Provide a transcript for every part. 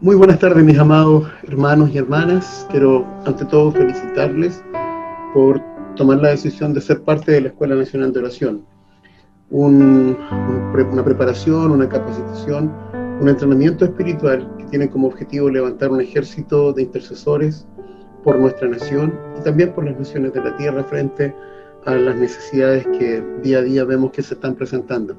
Muy buenas tardes, mis amados hermanos y hermanas. Quiero, ante todo, felicitarles por tomar la decisión de ser parte de la Escuela Nacional de Oración. Una preparación, una capacitación, un entrenamiento espiritual que tiene como objetivo levantar un ejército de intercesores por nuestra nación y también por las naciones de la tierra frente a las necesidades que día a día vemos que se están presentando.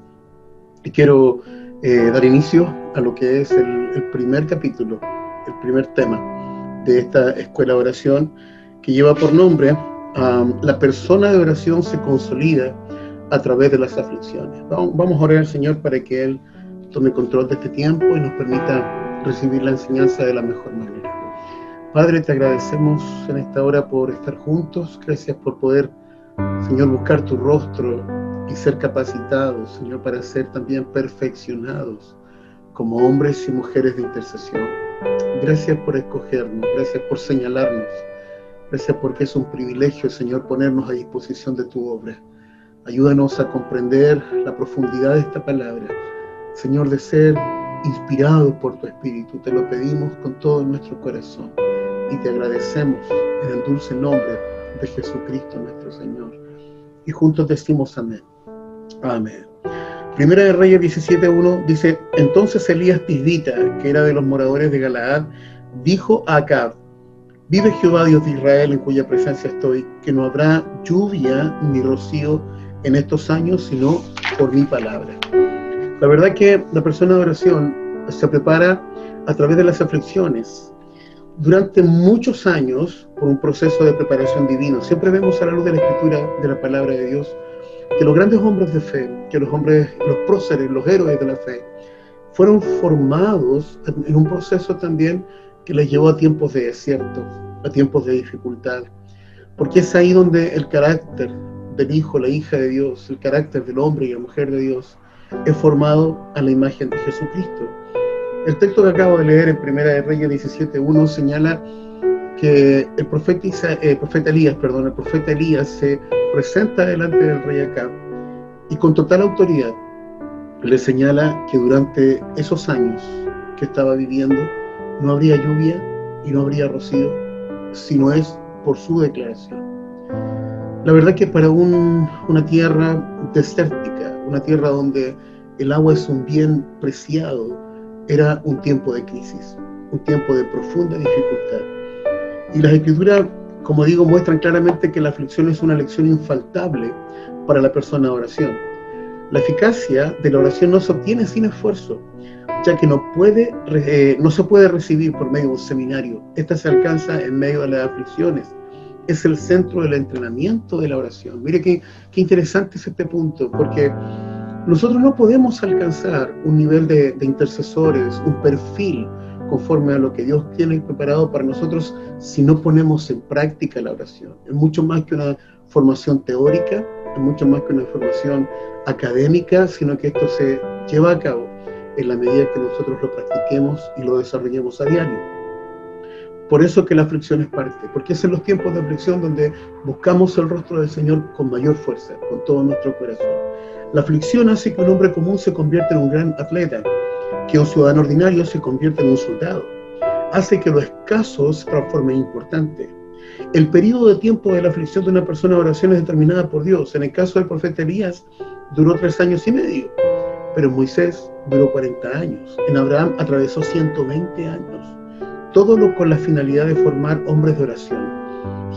Y quiero dar inicio a lo que es el primer capítulo, el primer tema de esta escuela de oración, que lleva por nombre la persona de oración se consolida a través de las aflicciones. Vamos a orar al Señor para que Él tome control de este tiempo y nos permita recibir la enseñanza de la mejor manera. Padre, te agradecemos en esta hora por estar juntos. Gracias por poder, Señor, buscar tu rostro y ser capacitados, Señor, para ser también perfeccionados como hombres y mujeres de intercesión. Gracias por escogernos, gracias por señalarnos, gracias porque es un privilegio, Señor, ponernos a disposición de tu obra. Ayúdanos a comprender la profundidad de esta palabra, Señor, de ser inspirados por tu Espíritu. Te lo pedimos con todo nuestro corazón y te agradecemos en el dulce nombre de Jesucristo nuestro Señor. Y juntos decimos amén. Amén. Primera de Reyes 17:1 dice: Entonces Elías Tisbita, que era de los moradores de Galaad, dijo a Acab: Vive Jehová Dios de Israel, en cuya presencia estoy, que no habrá lluvia ni rocío en estos años, sino por mi palabra. La verdad que la persona de oración se prepara a través de las aflicciones durante muchos años por un proceso de preparación divino. Siempre vemos a la luz de la Escritura, de la palabra de Dios, que los grandes hombres de fe, que los próceres, los héroes de la fe, fueron formados en un proceso también que les llevó a tiempos de desierto, a tiempos de dificultad, porque es ahí donde el carácter del hijo, la hija de Dios, el carácter del hombre y la mujer de Dios es formado a la imagen de Jesucristo. El texto que acabo de leer en Primera de Reyes 17:1 señala que el profeta Elías se presenta delante del rey Acab y con total autoridad le señala que durante esos años que estaba viviendo no habría lluvia y no habría rocío, sino es por su declaración. La verdad que para una tierra desértica, una tierra donde el agua es un bien preciado, era un tiempo de crisis, un tiempo de profunda dificultad. Y las Escrituras, como digo, muestran claramente que la aflicción es una lección infaltable para la persona de oración. La eficacia de la oración no se obtiene sin esfuerzo, ya que no se puede recibir por medio de un seminario. Esta se alcanza en medio de las aflicciones. Es el centro del entrenamiento de la oración. Mire qué interesante es este punto, porque nosotros no podemos alcanzar un nivel de intercesores, un perfil conforme a lo que Dios tiene preparado para nosotros si no ponemos en práctica la oración. Es mucho más que una formación teórica, es mucho más que una formación académica, sino que esto se lleva a cabo en la medida que nosotros lo practiquemos y lo desarrollemos a diario. Por eso que la aflicción es parte, porque es en los tiempos de aflicción donde buscamos el rostro del Señor con mayor fuerza, con todo nuestro corazón. La aflicción hace que un hombre común se convierta en un gran atleta, que un ciudadano ordinario se convierta en un soldado. Hace que lo escaso se transforme en importante. El periodo de tiempo de la aflicción de una persona de oración es determinada por Dios. En el caso del profeta Elías, duró 3 años y medio, pero en Moisés duró 40 años. En Abraham atravesó 120 años. Todo con la finalidad de formar hombres de oración.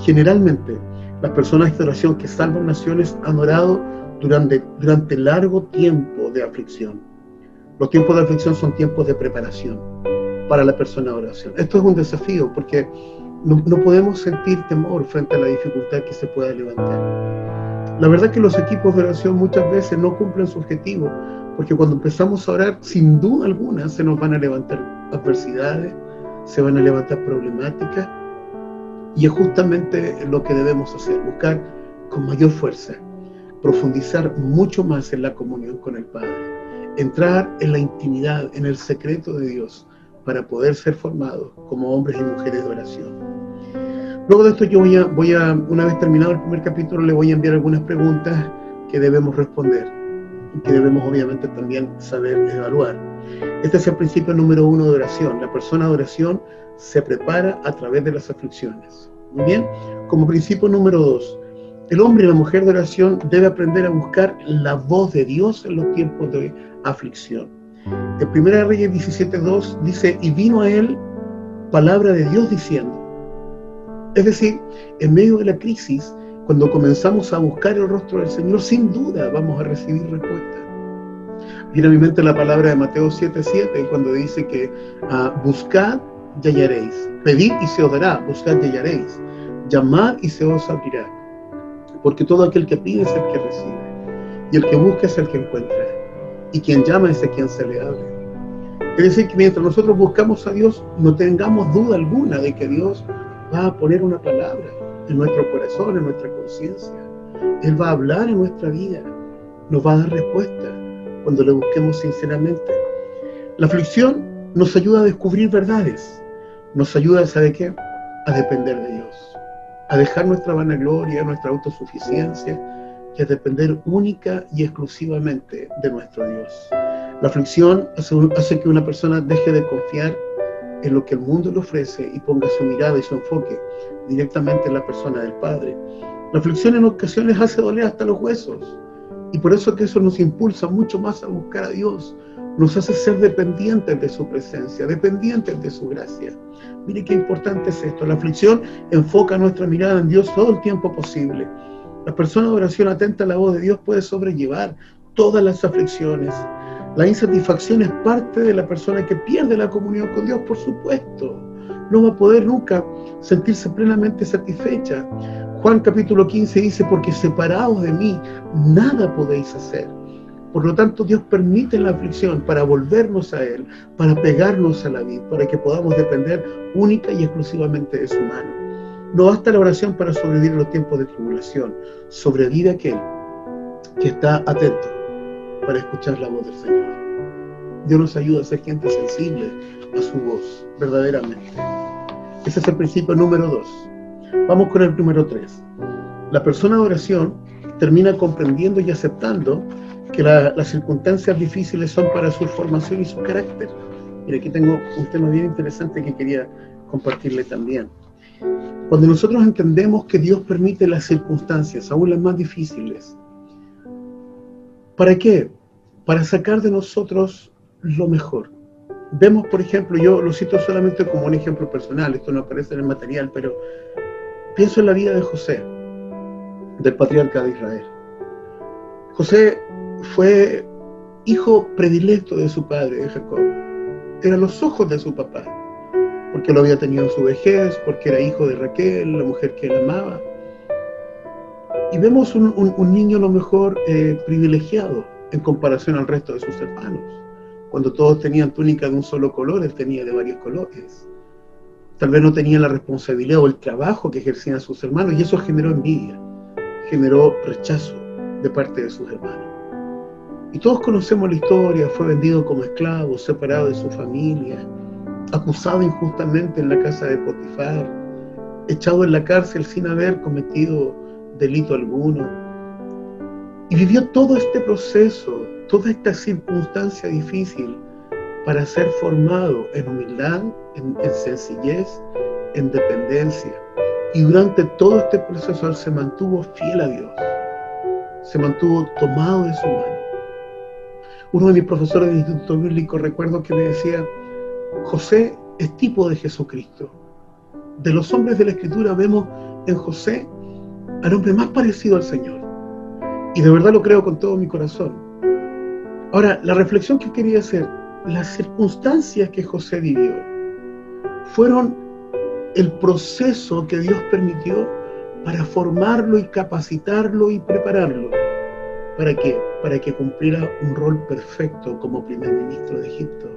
Generalmente, las personas de oración que salvan naciones han orado durante largo tiempo de aflicción. Los tiempos de aflicción son tiempos de preparación para la persona de oración. Esto es un desafío porque no podemos sentir temor frente a la dificultad que se pueda levantar. La verdad que los equipos de oración muchas veces no cumplen su objetivo, porque cuando empezamos a orar, sin duda alguna se nos van a levantar adversidades, se van a levantar problemáticas, y es justamente lo que debemos hacer, buscar con mayor fuerza, profundizar mucho más en la comunión con el Padre, entrar en la intimidad, en el secreto de Dios, para poder ser formados como hombres y mujeres de oración. Luego de esto yo una vez terminado el primer capítulo, le voy a enviar algunas preguntas que debemos responder. que debemos obviamente también saber evaluar. Este es el principio número 1 de oración. La persona de oración se prepara a través de las aflicciones. Muy bien. Como principio número 2, el hombre y la mujer de oración debe aprender a buscar la voz de Dios en los tiempos de aflicción. En 1 Reyes 17:2 dice, y vino a él palabra de Dios diciendo. Es decir, en medio de la crisis, cuando comenzamos a buscar el rostro del Señor, sin duda vamos a recibir respuesta. Viene a mi mente la palabra de Mateo 7:7, cuando dice que buscad y hallaréis, pedid y se os dará, buscad y hallaréis, llamad y se os abrirá, porque todo aquel que pide es el que recibe, y el que busca es el que encuentra, y quien llama es a quien se le abre. Es decir, que mientras nosotros buscamos a Dios, no tengamos duda alguna de que Dios va a poner una palabra en nuestro corazón, en nuestra conciencia. Él va a hablar en nuestra vida, nos va a dar respuesta cuando le busquemos sinceramente. La aflicción nos ayuda a descubrir verdades, nos ayuda, ¿sabe qué? A depender de Dios, a dejar nuestra vanagloria, nuestra autosuficiencia, y a depender única y exclusivamente de nuestro Dios. La aflicción hace que una persona deje de confiar en lo que el mundo le ofrece y ponga su mirada y su enfoque directamente en la persona del Padre. La aflicción en ocasiones hace doler hasta los huesos, y por eso que eso nos impulsa mucho más a buscar a Dios, nos hace ser dependientes de su presencia, dependientes de su gracia. Mire qué importante es esto. La aflicción enfoca nuestra mirada en Dios todo el tiempo posible. La persona de oración atenta a la voz de Dios puede sobrellevar todas las aflicciones. La insatisfacción es parte de la persona que pierde la comunión con Dios, por supuesto. No va a poder nunca sentirse plenamente satisfecha. Juan capítulo 15 dice, porque separados de mí, nada podéis hacer. Por lo tanto, Dios permite la aflicción para volvernos a Él, para pegarnos a la vid, para que podamos depender única y exclusivamente de su mano. No basta la oración para sobrevivir en los tiempos de tribulación. Sobrevive aquel que está atento para escuchar la voz del Señor. Dios nos ayuda a ser gente sensible a su voz, verdaderamente. Ese es el principio número 2. Vamos con el número 3. La persona de oración termina comprendiendo y aceptando que las circunstancias difíciles son para su formación y su carácter. Mira, aquí tengo un tema bien interesante que quería compartirle también. Cuando nosotros entendemos que Dios permite las circunstancias, aún las más difíciles, ¿para qué? Para sacar de nosotros lo mejor. Vemos, por ejemplo, yo lo cito solamente como un ejemplo personal, esto no aparece en el material, pero pienso en la vida de José, del patriarca de Israel. José fue hijo predilecto de su padre, de Jacob. Eran los ojos de su papá, porque lo había tenido en su vejez, porque era hijo de Raquel, la mujer que él amaba. Y vemos un niño a lo mejor privilegiado en comparación al resto de sus hermanos. Cuando todos tenían túnica de un solo color, él tenía de varios colores. Tal vez no tenía la responsabilidad o el trabajo que ejercían sus hermanos, y eso generó envidia, generó rechazo de parte de sus hermanos. Y todos conocemos la historia, fue vendido como esclavo, separado de su familia, acusado injustamente en la casa de Potifar, echado en la cárcel sin haber cometido delito alguno. Y vivió todo este proceso, toda esta circunstancia difícil para ser formado en humildad, en sencillez, en dependencia. Y durante todo este proceso él se mantuvo fiel a Dios, se mantuvo tomado de su mano. Uno de mis profesores de Instituto Bíblico, recuerdo que me decía, José es tipo de Jesucristo. De los hombres de la Escritura vemos en José al hombre más parecido al Señor. Y de verdad lo creo con todo mi corazón. Ahora, la reflexión que quería hacer, las circunstancias que José vivió fueron el proceso que Dios permitió para formarlo y capacitarlo y prepararlo. ¿Para qué? Para que cumpliera un rol perfecto como primer ministro de Egipto.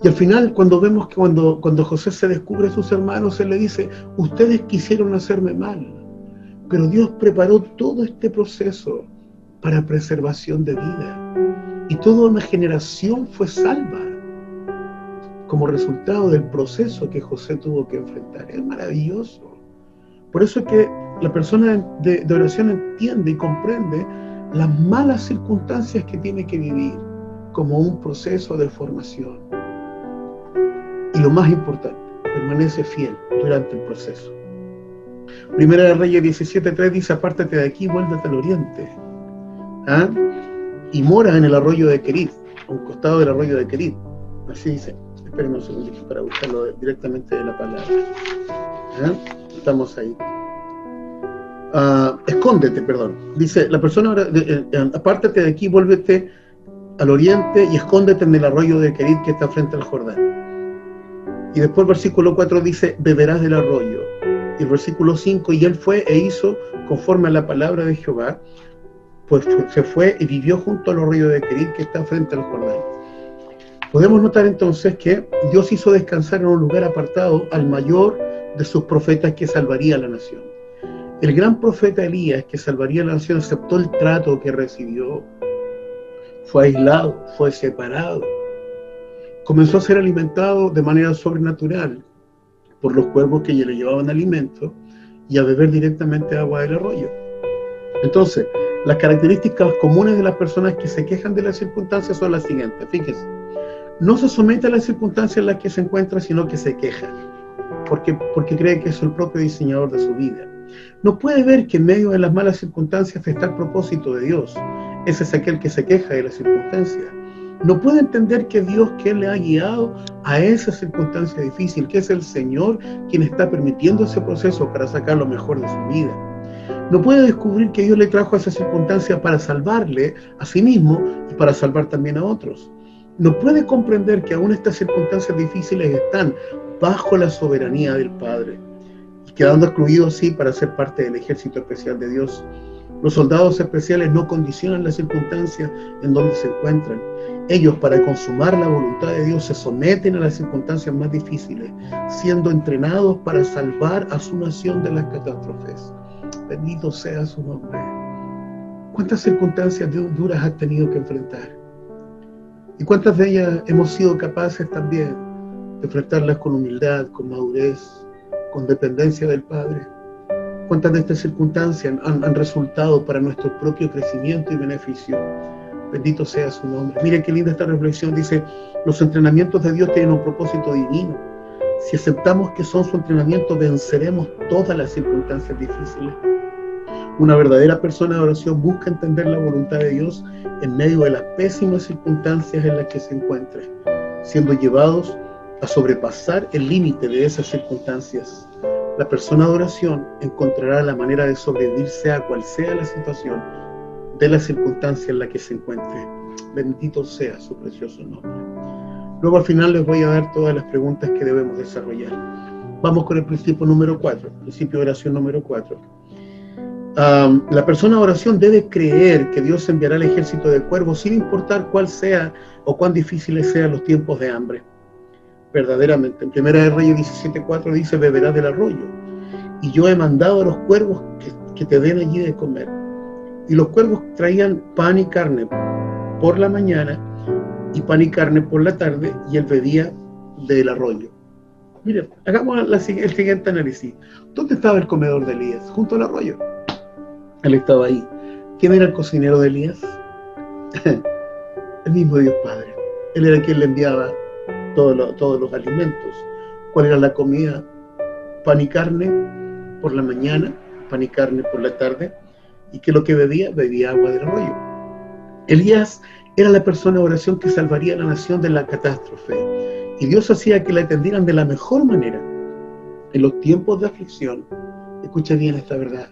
Y al final, cuando vemos que cuando José se descubre a sus hermanos, él le dice, ustedes quisieron hacerme mal, pero Dios preparó todo este proceso para preservación de vida. Y toda una generación fue salva como resultado del proceso que José tuvo que enfrentar. Es maravilloso. Por eso es que la persona de oración entiende y comprende las malas circunstancias que tiene que vivir como un proceso de formación. Y lo más importante, permanece fiel durante el proceso. Primera de Reyes 17:3 dice: apártate de aquí, vuélvete al oriente. ¿Ah? Y mora en el arroyo de Querit, a un costado del arroyo de Querit. Así dice. Espérenme un segundito para buscarlo directamente de la palabra. ¿Ah? Estamos ahí. Escóndete, perdón. Dice, la persona, apártate de aquí, vuélvete al oriente y escóndete en el arroyo de Querit que está frente al Jordán. Y después el versículo 4 dice: beberás del arroyo. Y el versículo 5: y él fue e hizo conforme a la palabra de Jehová, pues se fue y vivió junto al arroyo de Querit que está frente al Jordán. Podemos notar entonces que Dios hizo descansar en un lugar apartado al mayor de sus profetas que salvaría a la nación. El gran profeta Elías, que salvaría a la nación, aceptó el trato que recibió. Fue aislado, fue separado. Comenzó a ser alimentado de manera sobrenatural por los cuervos que le llevaban alimento y a beber directamente agua del arroyo. Entonces, las características comunes de las personas que se quejan de las circunstancias son las siguientes. Fíjense, no se somete a las circunstancias en las que se encuentra, sino que se queja, porque cree que es el propio diseñador de su vida. No puede ver que en medio de las malas circunstancias está el propósito de Dios. Ese es aquel que se queja de las circunstancias. No puede entender que Dios, que le ha guiado a esa circunstancia difícil, que es el Señor quien está permitiendo ese proceso para sacar lo mejor de su vida. No puede descubrir que Dios le trajo a esa circunstancia para salvarle a sí mismo y para salvar también a otros. No puede comprender que aún estas circunstancias difíciles están bajo la soberanía del Padre, quedando excluidos así para ser parte del ejército especial de Dios. Los soldados especiales no condicionan las circunstancias en donde se encuentran. Ellos, para consumar la voluntad de Dios, se someten a las circunstancias más difíciles, siendo entrenados para salvar a su nación de las catástrofes. Bendito sea su nombre. ¿Cuántas circunstancias duras has tenido que enfrentar? ¿Y cuántas de ellas hemos sido capaces también de enfrentarlas con humildad, con madurez, con dependencia del Padre? ¿Cuántas de estas circunstancias han resultado para nuestro propio crecimiento y beneficio? Bendito sea su nombre. Miren qué linda esta reflexión. Dice, los entrenamientos de Dios tienen un propósito divino. Si aceptamos que son su entrenamiento, venceremos todas las circunstancias difíciles. Una verdadera persona de oración busca entender la voluntad de Dios en medio de las pésimas circunstancias en las que se encuentre, siendo llevados a sobrepasar el límite de esas circunstancias. La persona de oración encontrará la manera de sobrevivir sea cual sea la situación de la circunstancia en la que se encuentre. Bendito sea su precioso nombre. Luego al final les voy a dar todas las preguntas que debemos desarrollar. Vamos con el principio número 4, principio de oración número 4. La persona de oración debe creer que Dios enviará el ejército de cuervos sin importar cuál sea o cuán difíciles sean los tiempos de hambre. Verdaderamente, en Primera de Reyes 17:4 dice, beberás del arroyo, y yo he mandado a los cuervos que te den allí de comer. Y los cuervos traían pan y carne por la mañana y pan y carne por la tarde, y él bebía del arroyo. Miren, hagamos el siguiente análisis. ¿Dónde estaba el comedor de Elías? Junto al arroyo. Él estaba ahí. ¿Quién era el cocinero de Elías? El mismo Dios Padre. Él era quien le enviaba todos los alimentos. ¿Cuál era la comida? Pan y carne por la mañana, pan y carne por la tarde. ¿Y qué es lo que bebía? Bebía agua del arroyo. Elías era la persona de oración que salvaría a la nación de la catástrofe. Y Dios hacía que la atendieran de la mejor manera. En los tiempos de aflicción, escucha bien esta verdad,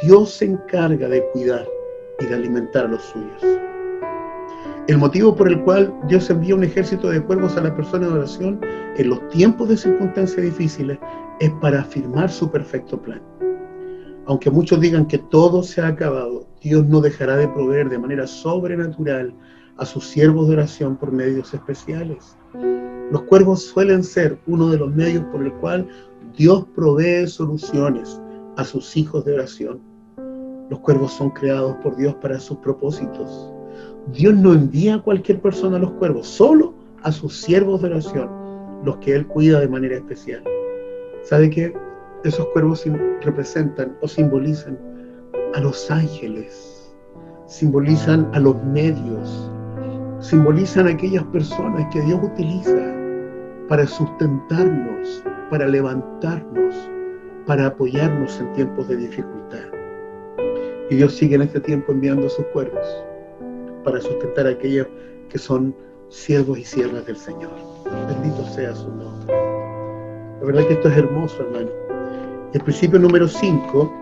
Dios se encarga de cuidar y de alimentar a los suyos. El motivo por el cual Dios envía un ejército de cuervos a la persona de oración en los tiempos de circunstancias difíciles es para afirmar su perfecto plan. Aunque muchos digan que todo se ha acabado, Dios no dejará de proveer de manera sobrenatural a sus siervos de oración por medios especiales. Los cuervos suelen ser uno de los medios por el cual Dios provee soluciones a sus hijos de oración. Los cuervos son creados por Dios para sus propósitos. Dios no envía a cualquier persona a los cuervos, solo a sus siervos de oración, los que Él cuida de manera especial. ¿Sabe qué? Esos cuervos representan o simbolizan a los ángeles. simbolizan a los medios, simbolizan a aquellas personas que Dios utiliza para sustentarnos, para levantarnos, para apoyarnos en tiempos de dificultad. Y Dios sigue en este tiempo enviando a sus cuervos para sustentar a aquellos que son siervos y siervas del Señor. Bendito sea su nombre. La verdad que esto es hermoso, hermano. El principio número 5,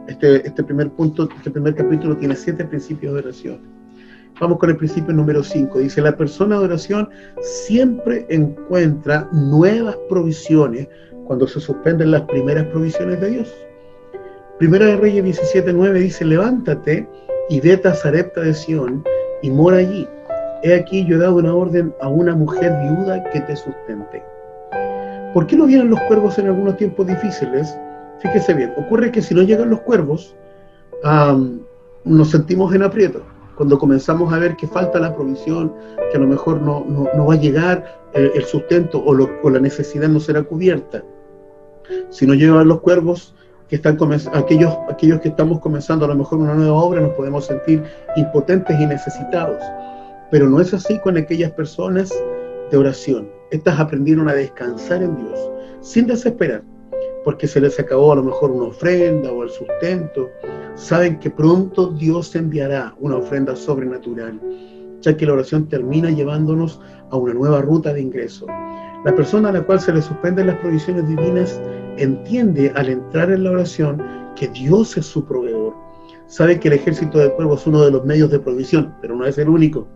este primer punto, este primer capítulo tiene 7 principios de oración. Vamos con el principio número 5. Dice, la persona de oración siempre encuentra nuevas provisiones cuando se suspenden las primeras provisiones de Dios. Primera de Reyes 17:9 dice, levántate y vete a Sarepta de Sión y mora allí. He aquí yo he dado una orden a una mujer viuda que te sustente. ¿Por qué no vienen los cuervos en algunos tiempos difíciles? Fíjese bien, ocurre que si no llegan los cuervos, nos sentimos en aprieto. Cuando comenzamos a ver que falta la provisión, que a lo mejor no va a llegar el sustento o la necesidad no será cubierta. Si no llegan los cuervos, aquellos que estamos comenzando a lo mejor una nueva obra, nos podemos sentir impotentes y necesitados. Pero no es así con aquellas personas de oración. Estas aprendieron a descansar en Dios, sin desesperar, porque se les acabó a lo mejor una ofrenda o el sustento. Saben que pronto Dios enviará una ofrenda sobrenatural, ya que la oración termina llevándonos a una nueva ruta de ingreso. La persona a la cual se le suspenden las provisiones divinas entiende al entrar en la oración que Dios es su proveedor. Sabe que el ejército de cuervos es uno de los medios de provisión, pero no es el único.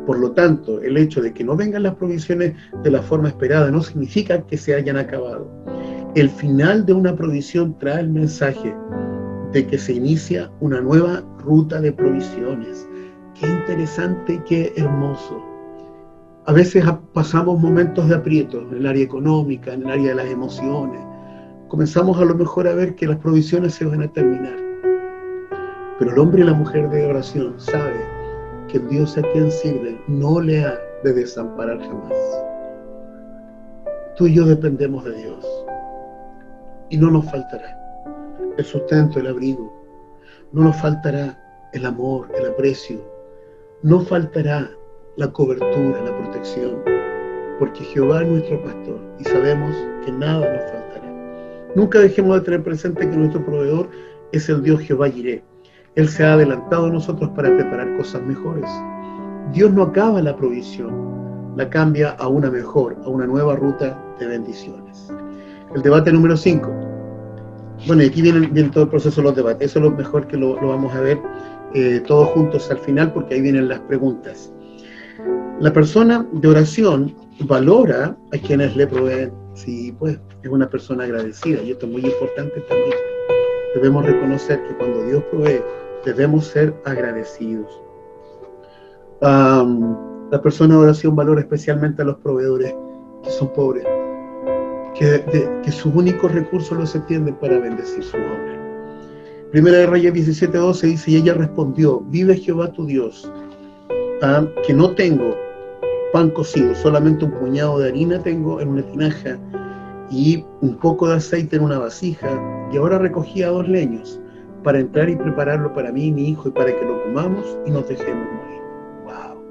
Por lo tanto, el hecho de que no vengan las provisiones de la forma esperada no significa que se hayan acabado. El final de una provisión trae el mensaje de que se inicia una nueva ruta de provisiones. Qué interesante y qué hermoso. A veces pasamos momentos de aprieto en el área económica, en el área de las emociones. Comenzamos a lo mejor a ver que las provisiones se van a terminar. Pero el hombre y la mujer de oración saben que el Dios a quien sirve no le ha de desamparar jamás. Tú y yo dependemos de Dios y no nos faltará el sustento, el abrigo, no nos faltará el amor, el aprecio, no faltará la cobertura, la protección, porque Jehová es nuestro pastor y sabemos que nada nos faltará. Nunca dejemos de tener presente que nuestro proveedor es el Dios Jehová Jireh. Él se ha adelantado a nosotros para preparar cosas mejores. Dios no acaba la provisión, la cambia a una mejor, a una nueva ruta de bendiciones. El debate número 5. Bueno, y aquí viene todo el proceso de los debates. Eso es lo mejor que lo vamos a ver todos juntos al final, porque ahí vienen las preguntas. La persona de oración valora a quienes le proveen. Sí, pues, es una persona agradecida, y esto es muy importante también. Debemos reconocer que cuando Dios provee, debemos ser agradecidos. La persona de oración valora especialmente a los proveedores que son pobres, que sus únicos recursos los extienden para bendecir su obra. Primera de Reyes 17:12 dice, y ella respondió, vive Jehová tu Dios, que no tengo pan cocido, solamente un puñado de harina tengo en una tinaja y un poco de aceite en una vasija, y ahora recogía 2 leños para entrar y prepararlo para mí y mi hijo y para que lo comamos y nos dejemos morir. ¡Wow!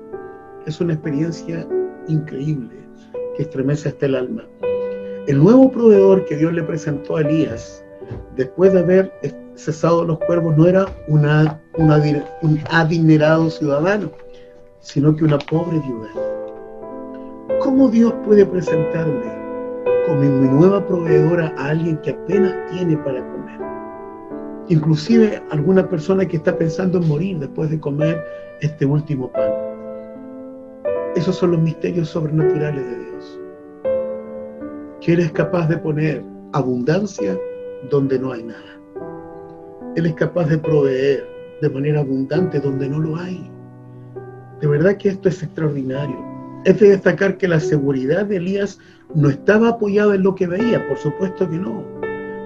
Es una experiencia increíble que estremece hasta el alma. El nuevo proveedor que Dios le presentó a Elías, después de haber cesado los cuervos, no era un adinerado ciudadano, sino que una pobre viuda. ¿Cómo Dios puede presentarme como mi nueva proveedora a alguien que apenas tiene para comer? Inclusive alguna persona que está pensando en morir después de comer este último pan. Esos son los misterios sobrenaturales de Dios. Que Él es capaz de poner abundancia donde no hay nada. Él es capaz de proveer de manera abundante donde no lo hay. De verdad que esto es extraordinario. Es de destacar que la seguridad de Elías no estaba apoyada en lo que veía, por supuesto que no,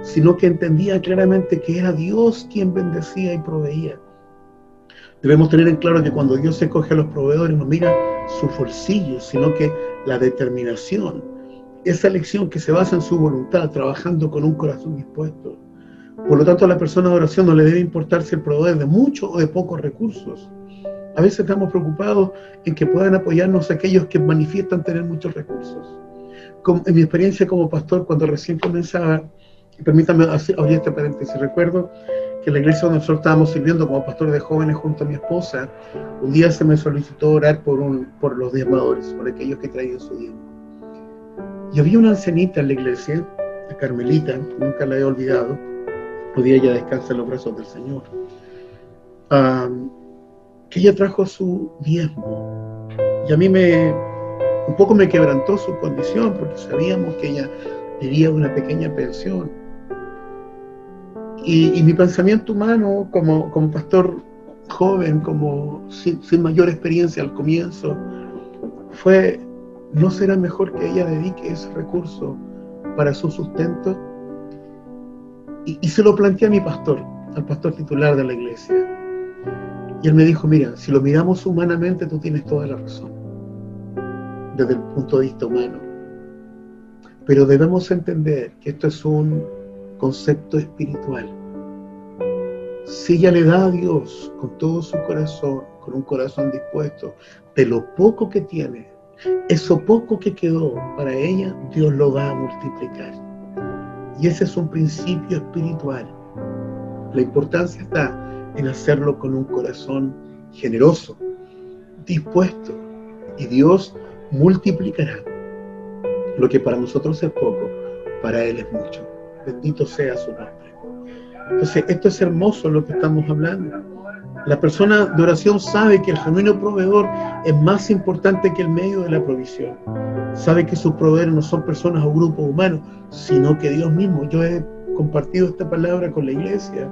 sino que entendía claramente que era Dios quien bendecía y proveía. Debemos tener en claro que cuando Dios escoge a los proveedores no mira sus bolsillos, sino que la determinación, esa elección que se basa en su voluntad, trabajando con un corazón dispuesto. Por lo tanto, a la persona de oración no le debe importar si el proveedor es de muchos o de pocos recursos. A veces estamos preocupados en que puedan apoyarnos aquellos que manifiestan tener muchos recursos. En mi experiencia como pastor, cuando recién comenzaba, permítame abrir este paréntesis, recuerdo que en la iglesia donde nosotros estábamos sirviendo como pastor de jóvenes junto a mi esposa, un día se me solicitó orar por los diezmadores, por aquellos que traían su diezmo. Y había una ancianita en la iglesia, la Carmelita, nunca la he olvidado, hoy día ella descansa en los brazos del Señor, que ella trajo su diezmo. Y a mí un poco me quebrantó su condición, porque sabíamos que ella vivía una pequeña pensión. Y mi pensamiento humano, como pastor joven, sin mayor experiencia al comienzo, fue: ¿no será mejor que ella dedique ese recurso para su sustento? Y se lo planteé a mi pastor, al pastor titular de la iglesia. Y él me dijo: mira, si lo miramos humanamente, tú tienes toda la razón, desde el punto de vista humano. Pero debemos entender que esto es un concepto espiritual. Si ella le da a Dios con todo su corazón, con un corazón dispuesto, de lo poco que tiene, eso poco que quedó para ella, Dios lo va a multiplicar. Y ese es un principio espiritual. La importancia está en hacerlo con un corazón generoso, dispuesto, y Dios multiplicará. Lo que para nosotros es poco, para Él es mucho. Bendito sea su nombre. Entonces, esto es hermoso lo que estamos hablando. La persona de oración sabe que el genuino proveedor es más importante que el medio de la provisión. Sabe que sus proveedores no son personas o grupos humanos, sino que Dios mismo. Yo he compartido esta palabra con la iglesia.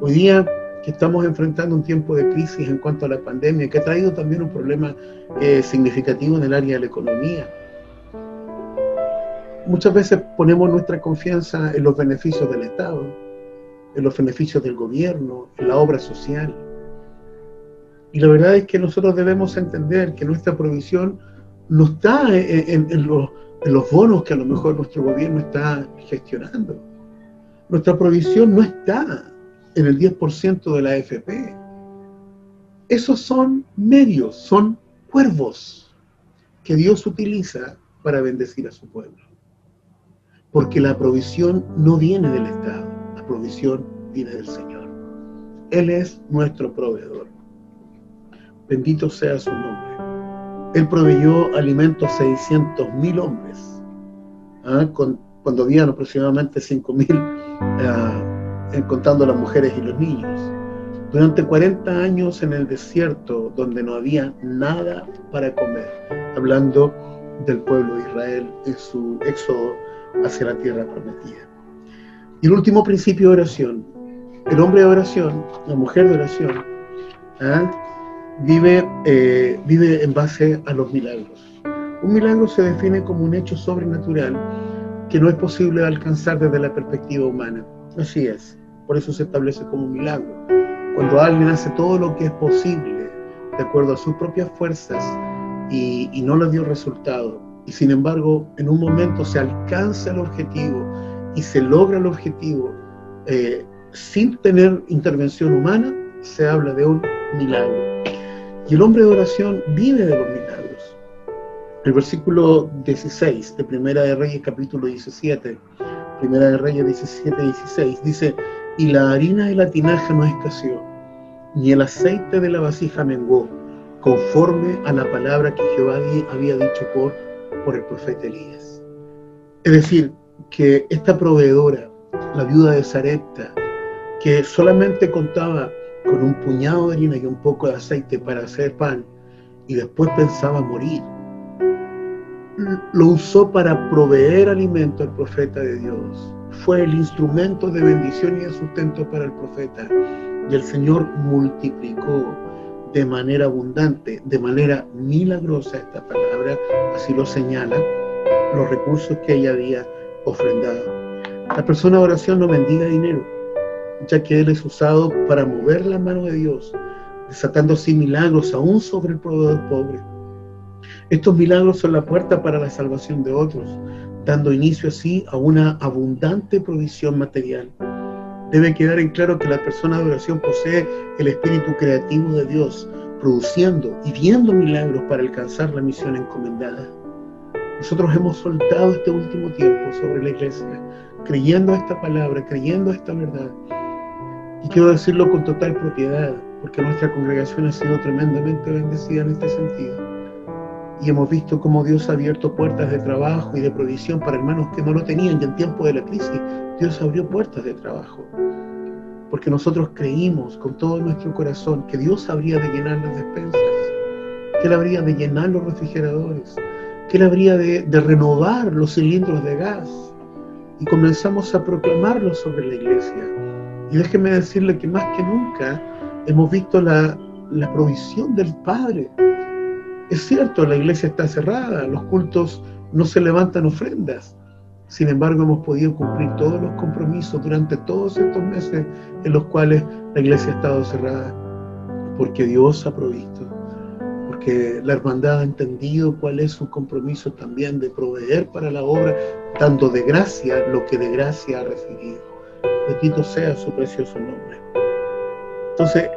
Hoy día que estamos enfrentando un tiempo de crisis en cuanto a la pandemia, que ha traído también un problema significativo en el área de la economía. Muchas veces ponemos nuestra confianza en los beneficios del Estado, en los beneficios del gobierno, en la obra social. Y la verdad es que nosotros debemos entender que nuestra provisión no está en los bonos que a lo mejor nuestro gobierno está gestionando. Nuestra provisión no está en el 10% de la AFP. Esos son medios, son cuervos que Dios utiliza para bendecir a su pueblo. Porque la provisión no viene del Estado, la provisión viene del Señor. Él es nuestro proveedor. Bendito sea su nombre. Él proveyó alimentos a 600.000 hombres, cuando habían aproximadamente 5.000, contando las mujeres y los niños. Durante 40 años en el desierto, donde no había nada para comer, hablando del pueblo de Israel en su éxodo hacia la tierra prometida. Y el último principio de oración: el hombre de oración, la mujer de oración, vive en base a los milagros. Un milagro se define como un hecho sobrenatural que no es posible alcanzar desde la perspectiva humana. Así es, por eso se establece como un milagro. Cuando alguien hace todo lo que es posible de acuerdo a sus propias fuerzas y no le dio resultado, y sin embargo en un momento se alcanza el objetivo y se logra el objetivo sin tener intervención humana, se habla de un milagro. Y el hombre de oración vive de los milagros. El versículo 16 de Primera de Reyes, capítulo 17, Primera de Reyes 17-16, dice: y la harina de la tinaja no escaseó, ni el aceite de la vasija menguó, conforme a la palabra que Jehová había dicho por el profeta Elías. Es decir, que esta proveedora, la viuda de Sarepta, que solamente contaba con un puñado de harina y un poco de aceite para hacer pan, y después pensaba morir, lo usó para proveer alimento al profeta de Dios. Fue el instrumento de bendición y de sustento para el profeta. Y el Señor multiplicó de manera abundante, de manera milagrosa, esta palabra así lo señala, los recursos que ella había ofrendado. La persona de oración no mendiga dinero, ya que Él es usado para mover la mano de Dios, desatando así milagros aún sobre el proveedor pobre. Estos milagros son la puerta para la salvación de otros, dando inicio así a una abundante provisión material. Debe quedar en claro que la persona de oración posee el espíritu creativo de Dios, produciendo y viendo milagros para alcanzar la misión encomendada. Nosotros hemos soltado este último tiempo sobre la iglesia, creyendo esta palabra, creyendo esta verdad. Y quiero decirlo con total propiedad, porque nuestra congregación ha sido tremendamente bendecida en este sentido. Y hemos visto cómo Dios ha abierto puertas de trabajo y de provisión para hermanos que no lo tenían, y en tiempo de la crisis Dios abrió puertas de trabajo. Porque nosotros creímos con todo nuestro corazón que Dios habría de llenar las despensas, que Él habría de llenar los refrigeradores, que Él habría de renovar los cilindros de gas. Y comenzamos a proclamarlo sobre la iglesia. Y déjeme decirle que más que nunca hemos visto la provisión del Padre. Es cierto, la iglesia está cerrada, los cultos no se levantan ofrendas. Sin embargo, hemos podido cumplir todos los compromisos durante todos estos meses en los cuales la iglesia ha estado cerrada. Porque Dios ha provisto. Porque la hermandad ha entendido cuál es su compromiso también de proveer para la obra, dando de gracia lo que de gracia ha recibido. Bendito sea su precioso nombre. Entonces,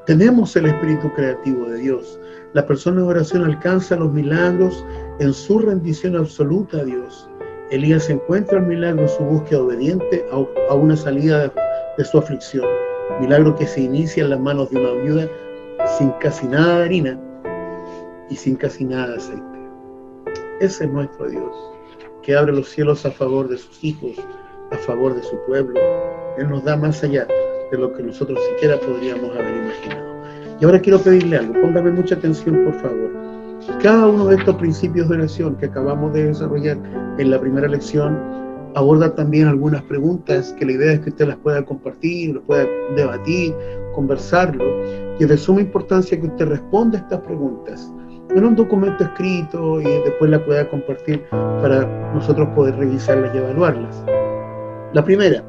tenemos el espíritu creativo de Dios. La persona de oración alcanza los milagros en su rendición absoluta a Dios. Elías encuentra el milagro en su búsqueda obediente a una salida de su aflicción. Milagro que se inicia en las manos de una viuda sin casi nada de harina y sin casi nada de aceite. Ese es nuestro Dios, que abre los cielos a favor de sus hijos, a favor de su pueblo. Él nos da más allá de lo que nosotros siquiera podríamos haber imaginado. Y ahora quiero pedirle algo, póngame mucha atención por favor. Cada uno de estos principios de oración que acabamos de desarrollar en la primera lección aborda también algunas preguntas que la idea es que usted las pueda compartir, las pueda debatir, conversarlo, y es de suma importancia que usted responda a estas preguntas en un documento escrito y después la pueda compartir para nosotros poder revisarlas y evaluarlas. La primera,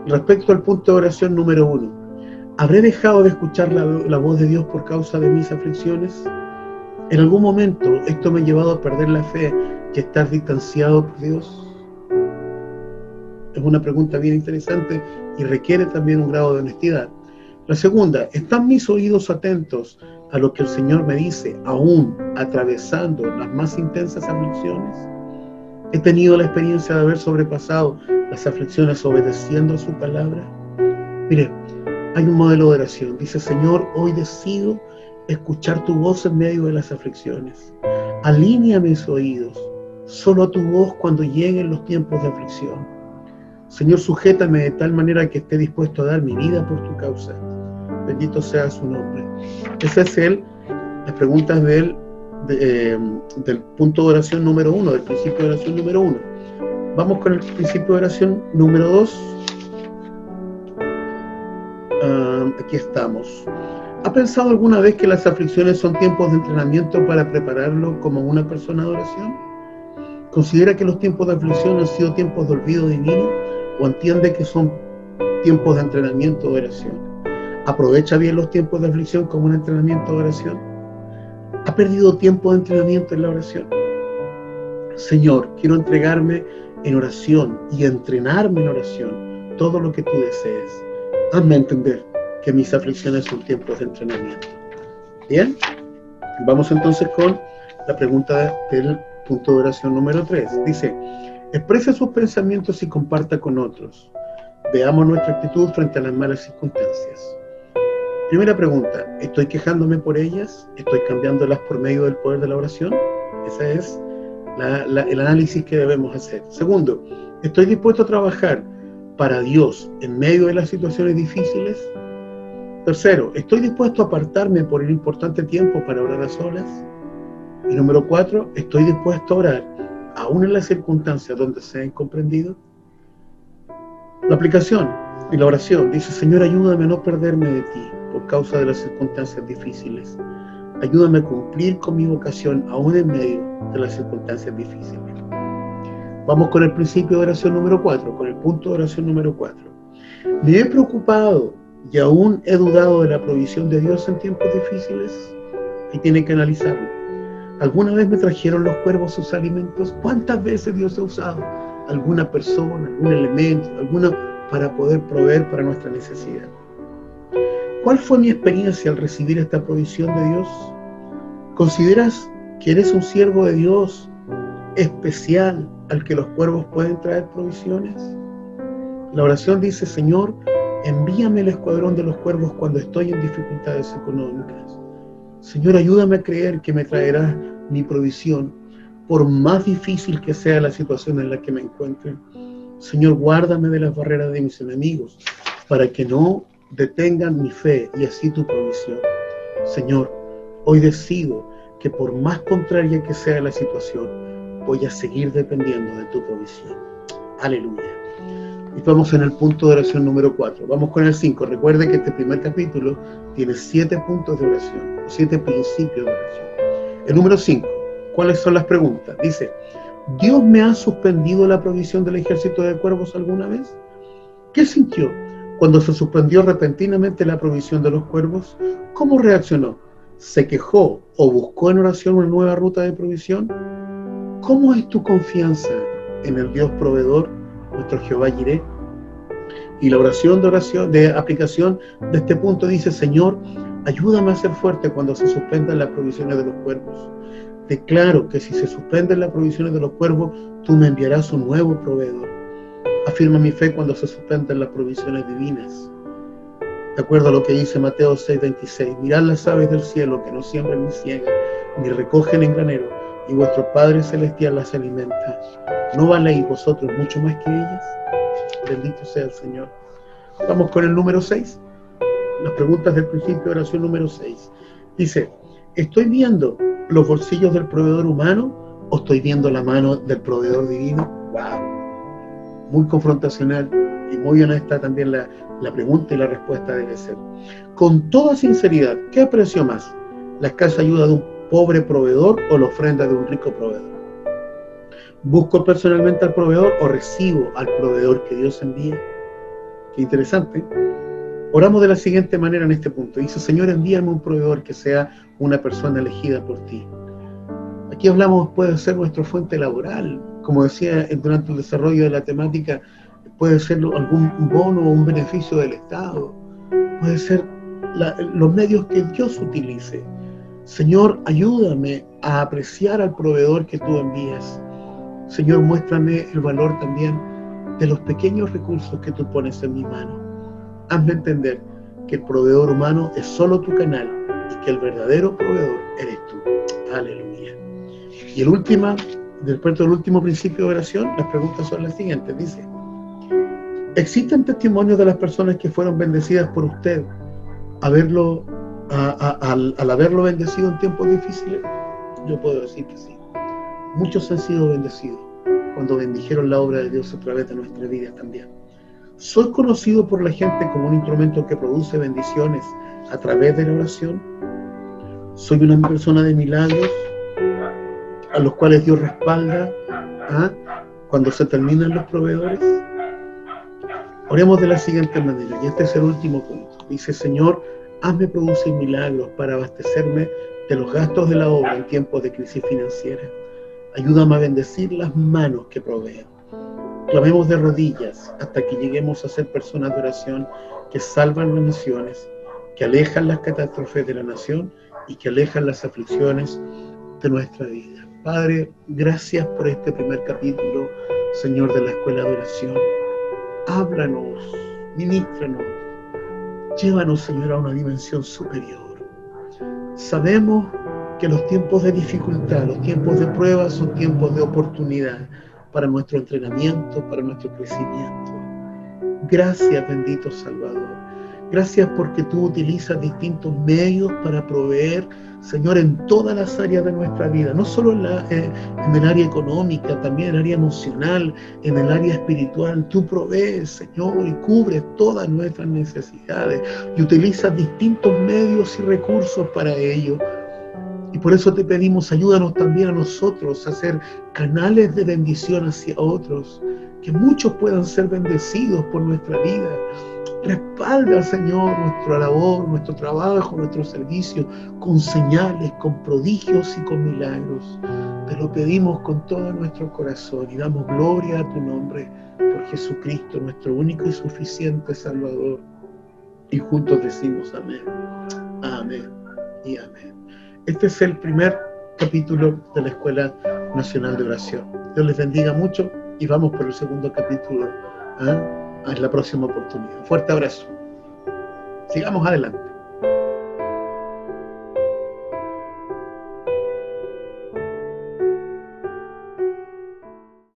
respecto al punto de oración número 1, ¿habré dejado de escuchar la voz de Dios por causa de mis aflicciones? ¿En algún momento esto me ha llevado a perder la fe y a estar distanciado por Dios? Es una pregunta bien interesante y requiere también un grado de honestidad. La segunda, ¿están mis oídos atentos a lo que el Señor me dice, aún atravesando las más intensas aflicciones? ¿He tenido la experiencia de haber sobrepasado las aflicciones obedeciendo a su palabra? Mire, hay un modelo de oración. Dice, Señor, hoy decido escuchar tu voz en medio de las aflicciones. Alinea mis oídos solo a tu voz cuando lleguen los tiempos de aflicción. Señor, sujétame de tal manera que esté dispuesto a dar mi vida por tu causa. Bendito sea su nombre. Esa es las preguntas del punto de oración número 1, del principio de oración número 1. Vamos con el principio de oración número 2. Aquí estamos. ¿Ha pensado alguna vez que las aflicciones son tiempos de entrenamiento para prepararlo como una persona de oración? ¿Considera que los tiempos de aflicción han sido tiempos de olvido divino o entiende que son tiempos de entrenamiento de oración? ¿Aprovecha bien los tiempos de aflicción como un entrenamiento de oración? ¿Ha perdido tiempo de entrenamiento en la oración? Señor, quiero entregarme en oración y entrenarme en oración todo lo que tú desees. Hazme entender que mis aflicciones son tiempos de entrenamiento. Bien, vamos entonces con la pregunta del punto de oración número 3. Dice, exprese sus pensamientos y comparta con otros. Veamos nuestra actitud frente a las malas circunstancias. Primera pregunta, ¿estoy quejándome por ellas? ¿Estoy cambiándolas por medio del poder de la oración? Ese es el análisis que debemos hacer. Segundo, ¿estoy dispuesto a trabajar para Dios en medio de las situaciones difíciles? Tercero, ¿estoy dispuesto a apartarme por un importante tiempo para orar a solas? Y número 4, ¿estoy dispuesto a orar aún en las circunstancias donde sea incomprendido? La aplicación y la oración dice, Señor, ayúdame a no perderme de ti por causa de las circunstancias difíciles. Ayúdame a cumplir con mi vocación aún en medio de las circunstancias difíciles. Vamos con el principio de oración número 4, con el punto de oración número 4. ¿Me he preocupado y aún he dudado de la provisión de Dios en tiempos difíciles? Ahí tiene que analizarlo. ¿Alguna vez me trajeron los cuervos sus alimentos? ¿Cuántas veces Dios ha usado alguna persona, algún elemento, alguna para poder proveer para nuestra necesidad. ¿Cuál fue mi experiencia al recibir esta provisión de Dios? ¿Consideras que eres un siervo de Dios especial al que los cuervos pueden traer provisiones? La oración dice: Señor, envíame el escuadrón de los cuervos cuando estoy en dificultades económicas. Señor, ayúdame a creer que me traerás mi provisión, por más difícil que sea la situación en la que me encuentre. Señor, guárdame de las barreras de mis enemigos, para que no detengan mi fe y así tu provisión. Señor, hoy decido que por más contraria que sea la situación, voy a seguir dependiendo de tu provisión. Aleluya. Y vamos en el punto de oración número 4. Vamos con el 5. Recuerde que este primer capítulo tiene 7 puntos de oración, 7 principios de oración. El número 5. ¿Cuáles son las preguntas? Dice: ¿Dios me ha suspendido la provisión del ejército de cuervos alguna vez? ¿Qué sintió cuando se suspendió repentinamente la provisión de los cuervos? ¿Cómo reaccionó? ¿Se quejó o buscó en oración una nueva ruta de provisión? ¿Cómo es tu confianza en el Dios proveedor, nuestro Jehová Jireh? Y la oración de aplicación de este punto dice: Señor, ayúdame a ser fuerte cuando se suspendan las provisiones de los cuervos. Declaro que si se suspenden las provisiones de los cuervos, tú me enviarás un nuevo proveedor. Afirma mi fe cuando se suspenden las provisiones divinas. De acuerdo a lo que dice Mateo 6:26, mirad las aves del cielo que no siembran ni ciegan, ni recogen en granero, y vuestro Padre Celestial las alimenta. ¿No valéis vosotros mucho más que ellas? Bendito sea el Señor. Vamos con el número 6. Las preguntas del principio de oración número 6. Dice: ¿estoy viendo los bolsillos del proveedor humano o estoy viendo la mano del proveedor divino? ¡Wow! Muy confrontacional y muy honesta también la pregunta y la respuesta debe ser. Con toda sinceridad, ¿qué aprecio más? ¿La escasa ayuda de un pobre proveedor o la ofrenda de un rico proveedor? ¿Busco personalmente al proveedor o recibo al proveedor que Dios envía? Qué interesante. Oramos de la siguiente manera en este punto. Dice: Señor, envíame un proveedor que sea una persona elegida por ti. Aquí hablamos, puede ser nuestra fuente laboral. Como decía durante el desarrollo de la temática, puede ser algún bono o un beneficio del Estado. Puede ser los medios que Dios utilice. Señor, ayúdame a apreciar al proveedor que tú envías. Señor, muéstrame el valor también de los pequeños recursos que tú pones en mi mano. Hazme entender que el proveedor humano es solo tu canal y que el verdadero proveedor eres tú. Aleluya. Y después del último principio de oración, las preguntas son las siguientes. Dice: ¿existen testimonios de las personas que fueron bendecidas por usted al haberlo bendecido en tiempos difíciles? Yo puedo decir que sí. Muchos han sido bendecidos cuando bendijeron la obra de Dios a través de nuestra vida también. ¿Soy conocido por la gente como un instrumento que produce bendiciones a través de la oración? ¿Soy una persona de milagros a los cuales Dios respalda cuando se terminan los proveedores? Oremos de la siguiente manera, y este es el último punto. Dice: Señor, hazme producir milagros para abastecerme de los gastos de la obra en tiempos de crisis financiera. Ayúdame a bendecir las manos que proveen. Clamemos de rodillas hasta que lleguemos a ser personas de oración que salvan las naciones, que alejan las catástrofes de la nación y que alejan las aflicciones de nuestra vida. Padre, gracias por este primer capítulo, Señor, de la Escuela de Oración. Háblanos, ministranos, llévanos, Señor, a una dimensión superior. Sabemos que los tiempos de dificultad, los tiempos de prueba son tiempos de oportunidad para nuestro entrenamiento, para nuestro crecimiento. Gracias, bendito Salvador. Gracias porque tú utilizas distintos medios para proveer, Señor, en todas las áreas de nuestra vida, no solo en el área económica, también en el área emocional, en el área espiritual. Tú provees, Señor, y cubres todas nuestras necesidades y utilizas distintos medios y recursos para ello. Y por eso te pedimos, ayúdanos también a nosotros a ser canales de bendición hacia otros, que muchos puedan ser bendecidos por nuestra vida. Respalda, Señor, nuestra labor, nuestro trabajo, nuestro servicio, con señales, con prodigios y con milagros. Te lo lo pedimos con todo nuestro corazón y damos gloria a tu nombre por Jesucristo, nuestro único y suficiente Salvador. Y juntos decimos amén, amén y amén. Este es el primer capítulo de la Escuela Nacional de Oración. Dios les bendiga mucho y vamos por el segundo capítulo en la próxima oportunidad. Un fuerte abrazo. Sigamos adelante.